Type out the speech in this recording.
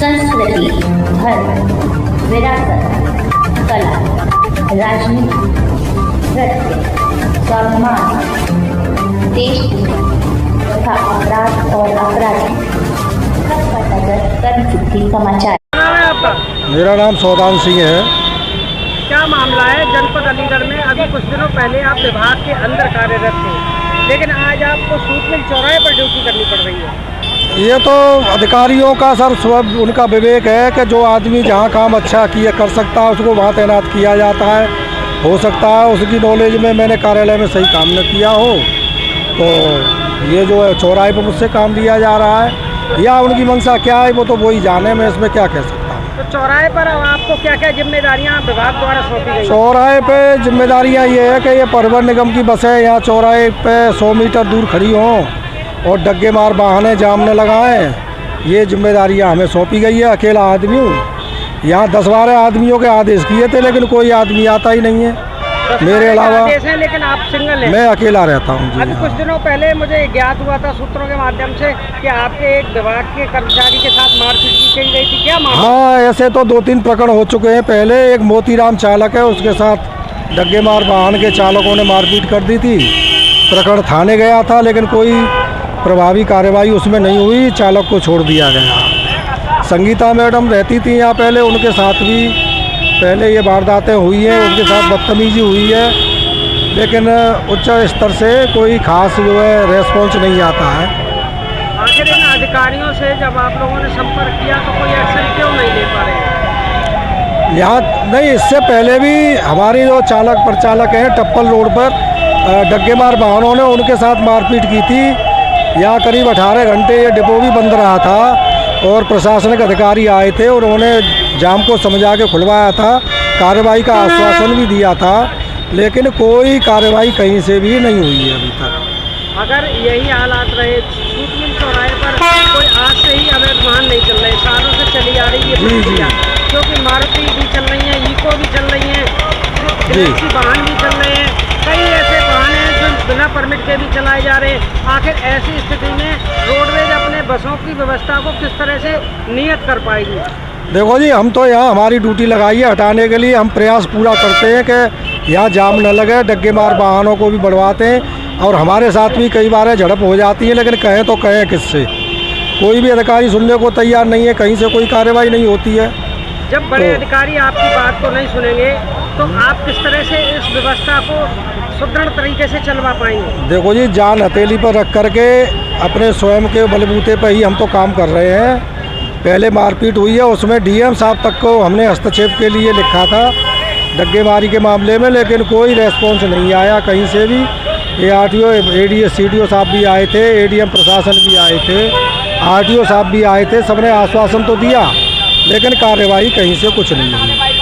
संस्कृति, धर्म, विरासत, कला, राजनीति, नृत्य, स्वाभिमान, देश तथा अपराध और अपराधी सबका नजर कर्मसिद्धि समाचार। मेरा नाम सौदान सिंह है। क्या मामला है? जनपद अलीगढ़ में अभी कुछ दिनों पहले आप विभाग के अंदर कार्यरत थे, लेकिन आज आपको सूत मिल चौराहे पर ड्यूटी करनी पड़ रही है। ये तो अधिकारियों का सर सब उनका विवेक है कि जो आदमी जहाँ काम अच्छा किया कर सकता है उसको वहाँ तैनात किया जाता है। हो सकता है उसकी नॉलेज में मैंने कार्यालय में सही काम न किया हो, तो ये जो है चौराहे पर मुझसे काम लिया जा रहा है, या उनकी मंशा क्या है वो तो वही जाने, मैं इसमें क्या कह सकता हूँ। तो चौराहे पर आपको क्या क्या जिम्मेदारियां विभाग द्वारा सौंपी गई? चौराहे पे जिम्मेदारियां ये है कि ये परिवहन निगम की बसें यहाँ चौराहे पे 100 मीटर दूर खड़ी हों और डग्गे मार वाहने जाम न लगाएं, ये जिम्मेदारियां हमें सौंपी गई है। अकेला आदमी हूँ, यहाँ 10-12 आदमियों के आदेश किए थे लेकिन कोई आदमी आता ही नहीं है मेरे अलावा। लेकिन आप सिंगल हैं? मैं अकेला रहता हूँ। अभी कुछ दिनों पहले मुझे ज्ञात हुआ था सूत्रों के माध्यम से कि आपके एक विभाग के कर्मचारी के साथ मारपीट की गई थी, क्या मामला? हाँ, ऐसे तो 2-3 प्रकरण हो चुके हैं। पहले एक मोतीराम चालक है, उसके साथ डग्गे मार वाहन के चालकों ने मारपीट कर दी थी। प्रकरण थाने गया था लेकिन कोई प्रभावी कार्यवाही उसमें नहीं हुई, चालक को छोड़ दिया गया। संगीता मैडम रहती थी यहाँ पहले, उनके साथ भी पहले ये वारदातें हुई हैं, उनके साथ बदतमीजी हुई है, लेकिन उच्च स्तर से कोई खास जो है रेस्पॉन्स नहीं आता है। आखिर इन अधिकारियों से जब आप लोगों ने संपर्क किया तो कोई एक्शन क्यों नहीं ले पा रहे? यहाँ नहीं, इससे पहले भी हमारी जो चालक प्रचालक हैं टप्पल रोड पर डग्गे मार वाहनों ने उनके साथ मारपीट की थी। यहाँ करीब 18 घंटे ये डिपो भी बंद रहा था और प्रशासनिक अधिकारी आए थे, उन्होंने जाम को समझा के खुलवाया था, कार्रवाई का आश्वासन भी दिया था, लेकिन कोई कार्रवाई कहीं से भी नहीं हुई है अभी तक। अगर यही हालात रहे, सूत मिल चौराहे पर कोई आज से ही अवैध वाहन नहीं चल रहे, सालों से चली आ रही है प्रक्रिया, क्योंकि मारुति भी चल रही है, इको भी चल रही है, गैलेक्सी वाहन भी चल रहे हैं, कई ऐसे वाहन हैं जो बिना परमिट के भी चलाए जा रहे हैं। आखिर ऐसी स्थिति में रोडवेज अपने बसों की व्यवस्था को किस तरह से नियत कर पाएगी? देखो जी, हम तो यहाँ हमारी ड्यूटी लगाई है हटाने के लिए, हम प्रयास पूरा करते हैं कि यहाँ जाम न लगे, डग्गे मार वाहनों को भी बढ़वाते हैं, और हमारे साथ भी कई बार झड़प हो जाती है, लेकिन कहें तो कहें किससे? कोई भी अधिकारी सुनने को तैयार नहीं है, कहीं से कोई कार्रवाई नहीं होती है। जब बड़े अधिकारी आपकी बात को नहीं सुनेंगे तो आप किस तरह से इस व्यवस्था को सुदृढ़ तरीके से चलवा पाएंगे? देखो जी, जान हथेली पर रख करके अपने स्वयं के बलबूते पर ही हम तो काम कर रहे हैं। पहले मारपीट हुई है, उसमें डीएम साहब तक को हमने हस्तक्षेप के लिए लिखा था डग्गेमारी के मामले में, लेकिन कोई रेस्पॉन्स नहीं आया कहीं से भी। ARTO, ADS, CDO साहब भी आए थे, ADM प्रशासन भी आए थे, RTO साहब भी आए थे, सबने आश्वासन तो दिया, लेकिन कार्यवाही कहीं से कुछ नहीं हुई।